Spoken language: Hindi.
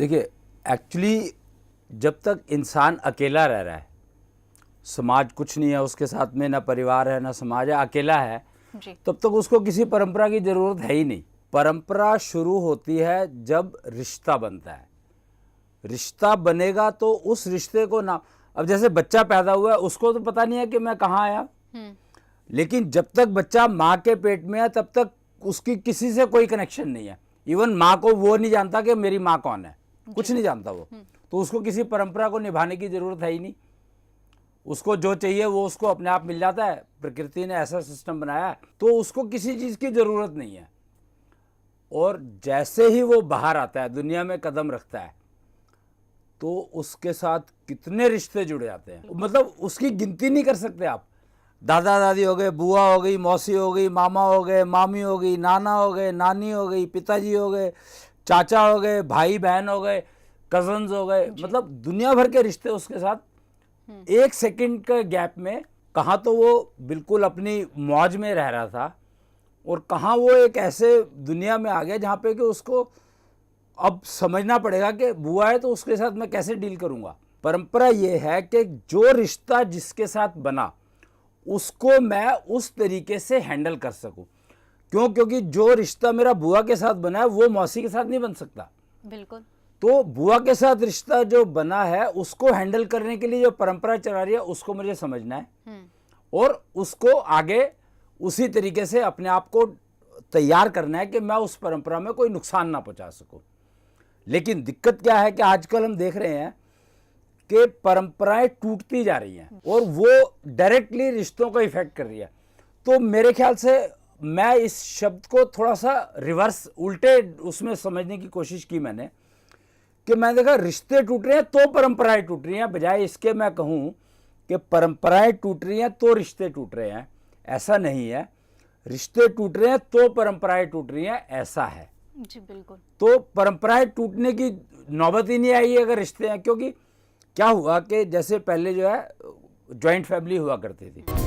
देखिए, एक्चुअली जब तक इंसान अकेला रह रहा है, समाज कुछ नहीं है उसके साथ में, ना परिवार है ना समाज है, अकेला है जी। तब तक उसको किसी परंपरा की ज़रूरत है ही नहीं। परंपरा शुरू होती है जब रिश्ता बनता है। रिश्ता बनेगा तो उस रिश्ते को ना, अब जैसे बच्चा पैदा हुआ है उसको तो पता नहीं है कि मैं कहाँ आया, लेकिन जब तक बच्चा माँ के पेट में है तब तक उसकी किसी से कोई कनेक्शन नहीं है। इवन माँ को वो नहीं जानता कि मेरी माँ कौन है, कुछ नहीं जानता वो। तो उसको किसी परंपरा को निभाने की ज़रूरत है ही नहीं। उसको जो चाहिए वो उसको अपने आप मिल जाता है। प्रकृति ने ऐसा सिस्टम बनाया है तो उसको किसी चीज़ की ज़रूरत नहीं है। और जैसे ही वो बाहर आता है, दुनिया में कदम रखता है, तो उसके साथ कितने रिश्ते जुड़ जाते हैं, मतलब उसकी गिनती नहीं कर सकते आप। दादा दादी हो गए, बुआ हो गई, मौसी हो गई, मामा हो गए, मामी हो गई, नाना हो गए, नानी हो गई, पिताजी हो गए, चाचा हो गए, भाई बहन हो गए, कजन्स हो गए, मतलब दुनिया भर के रिश्ते उसके साथ। एक सेकंड के गैप में कहाँ तो वो बिल्कुल अपनी मौज में रह रहा था और कहाँ वो एक ऐसे दुनिया में आ गया जहाँ पे कि उसको अब समझना पड़ेगा कि बुआ है तो उसके साथ मैं कैसे डील करूँगा। परंपरा ये है कि जो रिश्ता जिसके साथ बना उसको मैं उस तरीके से हैंडल कर सकूं। क्यों? क्योंकि जो रिश्ता मेरा बुआ के साथ बना है वो मौसी के साथ नहीं बन सकता। बिल्कुल। तो बुआ के साथ रिश्ता जो बना है उसको हैंडल करने के लिए जो परंपरा चला रही है उसको मुझे समझना है और उसको आगे उसी तरीके से अपने आप को तैयार करना है कि मैं उस परंपरा में कोई नुकसान ना पहुंचा सकूं। लेकिन दिक्कत क्या है कि आजकल हम देख रहे हैं कि परंपराएं टूटती जा रही हैं और वो डायरेक्टली रिश्तों को इफेक्ट कर रही है। तो मेरे ख्याल से मैं इस शब्द को थोड़ा सा रिवर्स, उल्टे उसमें समझने की कोशिश की मैंने, कि मैंने देखा रिश्ते टूट रहे हैं तो परंपराएं टूट रही हैं, बजाय इसके मैं कहूं कि परंपराएं टूट रही हैं तो रिश्ते टूट रहे हैं। ऐसा नहीं है, रिश्ते टूट रहे हैं तो परंपराएं टूट रही हैं, ऐसा है। जी बिल्कुल। तो परंपराएं टूटने की नौबत ही नहीं आई अगर रिश्ते हैं। क्योंकि क्या हुआ कि जैसे पहले जो है जॉइंट फैमिली हुआ करती थी।